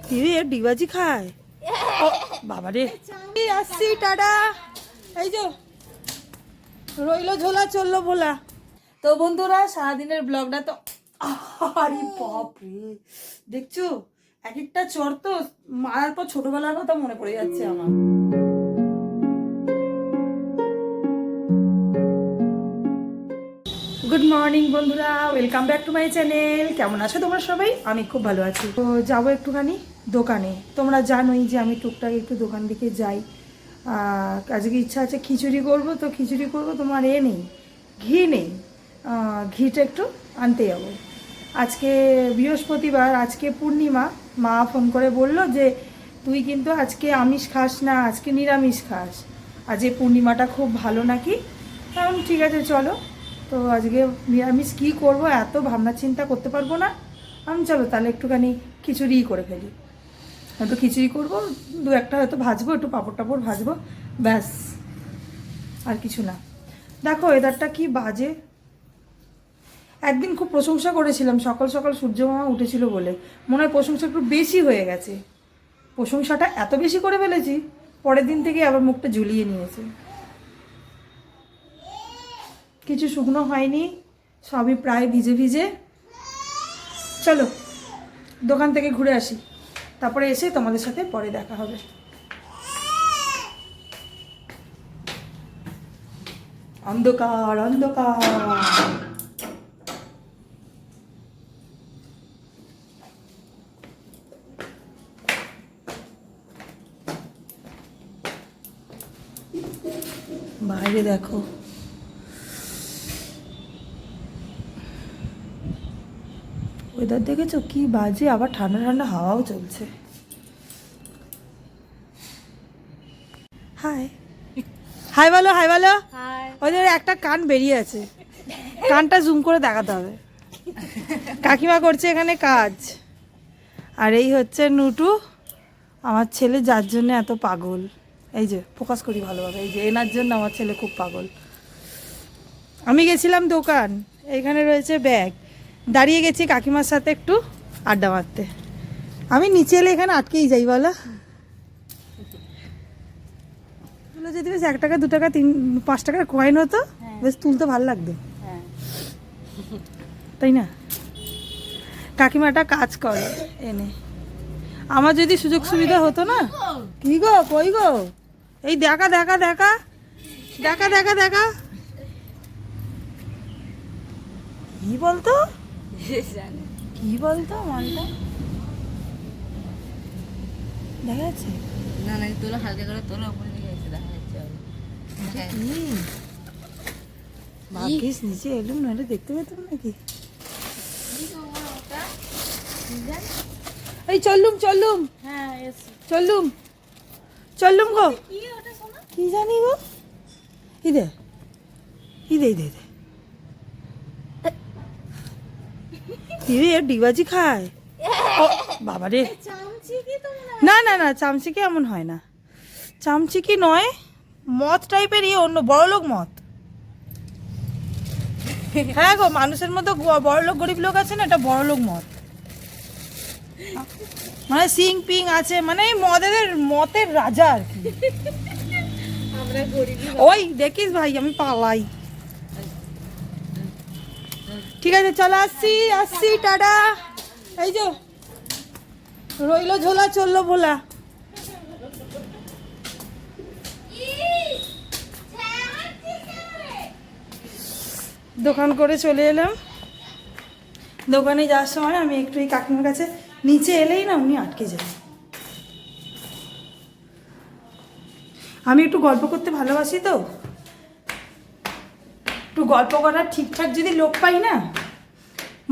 দিদি এর ডিবাজি খায়। ও বাবা রে, আসছি টাটা। এই যে রইলো ঝোলা চললো ভোলা। তো বন্ধুরা সারাদিনের ব্লগটা তো আরে বাপ রে, দেখছো এক একটা চর তো মারার পর ছোটবেলার কথা মনে পড়ে যাচ্ছে আমার। গুড মর্নিং বন্ধুরা, welcome back to my channel. কেমন আছো তোমরা সবাই? আমি খুব ভালো আছি। তো যাবো একটুখানি দোকানে। তোমরা জানোই যে আমি টুকটাক একটু দোকান দিকে যাই। আজকে ইচ্ছা আছে খিচুড়ি করব, তো খিচুড়ি করব। তোমার নেই, ঘি নেই, ঘিটা একটু আনতে যাবো। আজকে বৃহস্পতিবার, আজকে পূর্ণিমা। মা ফোন করে বলল যে তুই কিন্তু আজকে আমিষ খাস না, আজকে নিরামিষ খাস, আজকে পূর্ণিমাটা খুব ভালো নাকি। কারণ ঠিক আছে চলো, তো আজকে নিরামিষ কী করবো, এত ভাবনা চিন্তা করতে পারবো না আমি। চলো তাহলে একটুখানি খিচুড়িই করে ফেলি। হয়তো খিচুড়ি করবো, দু একটা হয়তো ভাজবো, একটু পাঁপড় টাপড় ভাজবো, ব্যাস, আর কিছু না। দেখো ওয়েদারটা কি বাজে। একদিন খুব প্রশংসা করেছিলাম সকাল সকাল সূর্য মামা উঠেছিল বলে, মনে হয় প্রশংসা একটু বেশি হয়ে গেছে। প্রশংসাটা এত বেশি করে ফেলেছি, পরের দিন থেকে আবার মুখটা ঝুলিয়ে নিয়েছে। কিছু শুকনো হয়নি, সবই প্রায় ভিজে ভিজে। চলো দোকান থেকে ঘুরে আসি, তারপরে এসে তোমাদের সাথে পরে দেখা হবে। অন্ধকার অন্ধকার। বাইরে দেখো, ওয়েদার দেখেছো কি বাজে, আবার ঠান্ডা ঠান্ডা হাওয়াও চলছে। হাই হাই বলো, হাই বলো। ওদের একটা কান বেরিয়ে আছে, কানটা জুম করে দেখাতে হবে। কাকিমা করছে এখানে কাজ, আর এই হচ্ছে নুটু, আমার ছেলে, যার জন্য এত পাগল। এই যে ফোকাস করি ভালোভাবে, এই যে এনার জন্য আমার ছেলে খুব পাগল। আমি গেছিলাম দোকান, এইখানে রয়েছে ব্যাগ, দাঁড়িয়ে গেছি কাকিমার সাথে একটু আড্ডা মারতে। আমি নিচে এলে এখানে আটকেই যাই বলো। তুলে যদি বেশ 1 টাকা 2 টাকা 5 টাকার কয়েন হতো, বেশ তুলতে ভালো লাগতো, তাই না? কাকিমাটা কাজ করে এনে, আমার যদি সুযোগ সুবিধা হতো না। কি গো, কই গো? এই দেখা দেখা দেখা দেখা দেখা দেখা, কি বলতো, কি বলতো মালটা দেখা যাচ্ছে না না, তোলা হালকা করে তোলা, উপরে নিয়ে গেছে, দেখা যাচ্ছে। ভাগ্যিস নিচে এলুম, নইলে দেখতে পেতাম নাকি। এই চললুম চললুম, চললুম চললুম গো, কি জানি গো। ইদে ইদে ইদে ইদে দিদি এর ডিবাজি খায়। ও বাবা রে, না না না, চামচিকি এমন হয় না, চামচিকি নয়, মদ টাইপের, অন্য বড়লোক মদ। হ্যাঁ গো, মানুষের মতো বড়লোক গরিব লোক আছে না, এটা বড়লোক মদ, মানে সিং পিং আছে, মানে মতের রাজা আর কি। ওই দেখিস ভাই, আমি পালাই। ঠিক আছে চলো, আসছি আসছি টাটা। এই যে রইলো ঝোলা চললো ভোলা। দোকান করে চলে এলাম। দোকানে যাওয়ার সময় আমি একটু এই কাকিমার কাছে, নিচে এলেই না উনি আটকে যান। আমি একটু গল্প করতে ভালোবাসি, তো একটু গল্প করার ঠিকঠাক যদি লোক পাই না,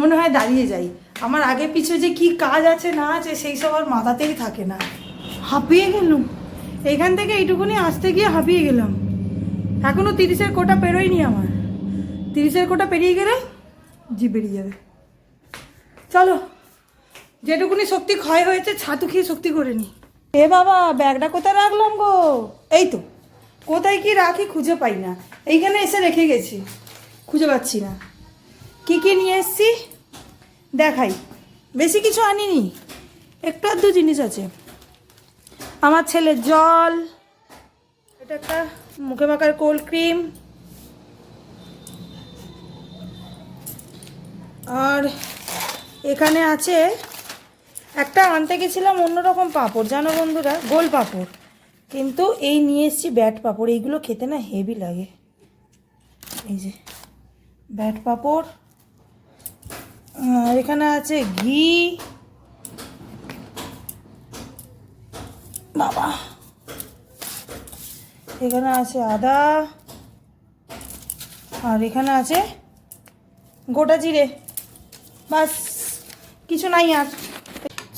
মনে হয় দাঁড়িয়ে যাই। আমার আগে পিছু যে কি কাজ আছে না আছে সেই সব আর মাথাতেই থাকে না। হাঁপিয়ে গেলাম এখান থেকে এইটুকুনি আসতে গিয়ে, হাঁপিয়ে গেলাম। এখনও 30-এর কোটা পেরোয়নি আমার, 30-এর কোটা পেরিয়ে গেলে জি বেরিয়ে যাবে। চলো, যেটুকুনি শক্তি ক্ষয় হয়েছে ছাতু খেয়ে শক্তি করে নি। এ বাবা, ব্যাগটা কোথায় রাখলাম গো? এই তো, কোথায় কি রাখি খুঁজে পাই না। এইখানে এসে রেখে গেছি, খুঁজে পাচ্ছি না। কি কি নিয়ে এসছি দেখাই, বেশি কিছু আনিনি। একটু আধটু জিনিস আছে। আমার ছেলের জল, এটা একটা মুখে মাখার কোল্ড ক্রিম, আর এখানে আছে একটা আনতে গেছিলাম অন্যরকম পাঁপড়, জানো বন্ধুরা, গোল পাঁপড়, কিন্তু এই নিয়ে এসেছি ব্যাট পাঁপড়। এইগুলো খেতে না হেভি লাগে। এই যে ব্যাট পাঁপড়, আর এখানে আছে ঘি, বাবা, এখানে আছে আদা, আর এখানে আছে গোটা জিরে, বাস কিছু নাই আর।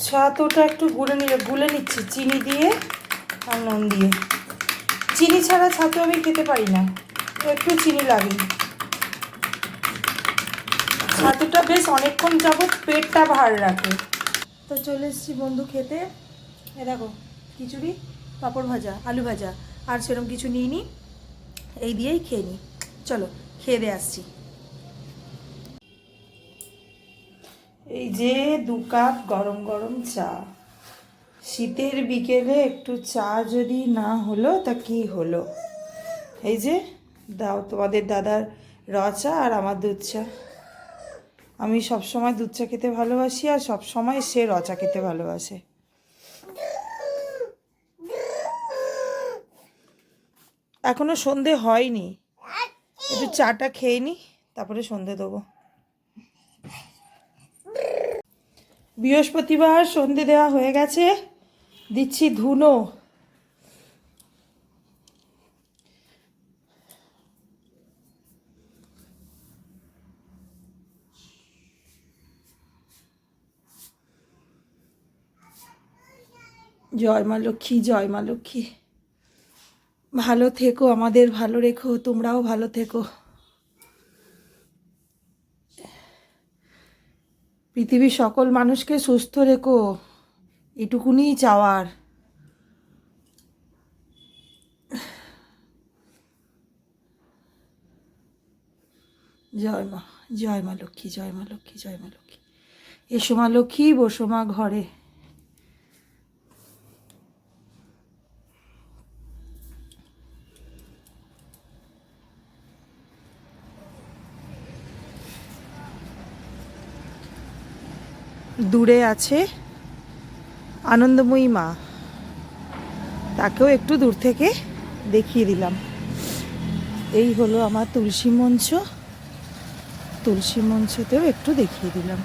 ছাতুটা একটু গুলে নিচ্ছি চিনি দিয়ে আর নুন দিয়ে। চিনি ছাড়া ছাতু আমি খেতে পারি না, একটু চিনি লাগে। ছাতুটা বেশ অনেকক্ষণ যাবত পেটটা ভার রাখে। তো চলে এসেছি বন্ধু খেতে। এ দেখো খিচুড়ি, পাঁপড় ভাজা, আলু ভাজা, আর সেরকম কিছু নিইনি, এই দিয়েই খেয়ে নিই। চলো খেয়ে দিয়ে আসছি। এই যে 2 কাপ গরম গরম চা। শীতের বিকেলে একটু চা যদি না হলো তা কি হলো। এই যে দাও তোমাদের দাদার র চা আর আমার দুধ চা। আমি সবসময় দুধ চা খেতে ভালোবাসি, আর সবসময় সে র চা খেতে ভালোবাসে। এখনো সন্ধে হয়নি, একটু চাটা খেয়ে নি, তারপরে সন্ধে দেবো। বৃহস্পতিবার সন্ধে দেওয়া হয়ে গেছে, দিচ্ছি ধুনো। জয় মা লক্ষ্মী, জয় মা লক্ষ্মী, ভালো থেকো, আমাদের ভালো রেখো, তোমরাও ভালো থেকো। পৃথিবীর সকল মানুষকে সুস্থ রেখো, এটুকুনি চাওয়ার। জয় মা, জয় মা লক্ষ্মী, জয় মা লক্ষ্মী, জয় মা লক্ষ্মী। এসো মা লক্ষ্মী, বসো মা ঘরে। দূরে আছে আনন্দময়ী মা, তাকেও একটু দূর থেকে দেখিয়ে দিলাম। এই হলো আমার তুলসী মঞ্চ, তুলসী মঞ্চতেও একটু দেখিয়ে দিলাম।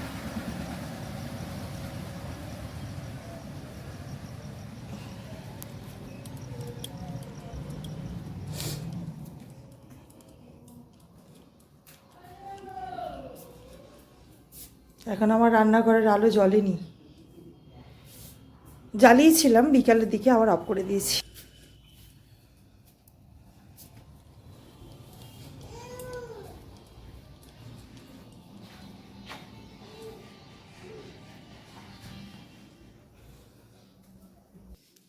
এখন আমার রান্নাঘরের আলো জ্বলেনি, জ্বালিয়েছিলাম বিকালের দিকে, আবার অফ করে দিয়েছি।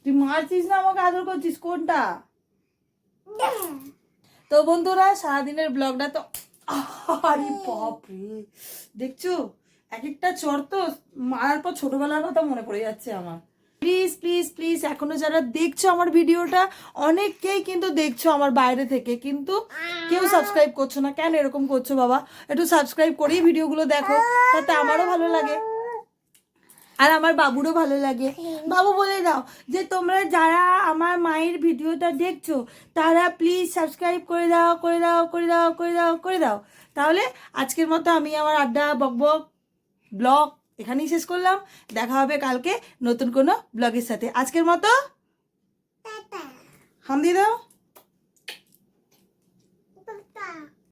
তুই মারছিস না আমাকে, আদর করছিস কোনটা? তো বন্ধুরা সারাদিনের ব্লগটা তো, আরে বাপরে, দেখছো এক একটা চর তো মারার পর ছোটবেলার কথা মনে পড়ে যাচ্ছে আমার। প্লিজ প্লিজ প্লিজ, এখনো যারা দেখছো আমার ভিডিওটা, অনেককেই কিন্তু দেখছো আমার বাইরে থেকে, কিন্তু কেউ সাবস্ক্রাইব করছো না। কেন এরকম করছো বাবা? একটু সাবস্ক্রাইব করেই ভিডিওগুলো দেখো, তাতে আমারও ভালো লাগে আর আমার বাবুরও ভালো লাগে। বাবু বলে দাও যে তোমরা যারা আমার মায়ের ভিডিওটা দেখছো তারা প্লিজ সাবস্ক্রাইব করে দাও, করে দাও, করে দাও, করে দাও, করে দাও। তাহলে আজকের মতো আমি আমার আড্ডা বকবক ব্লগ এখানেই শেষ করলাম। দেখা হবে কালকে নতুন কোনো ব্লগের সাথে। আজকের মতো হাম দিয়ে দাও।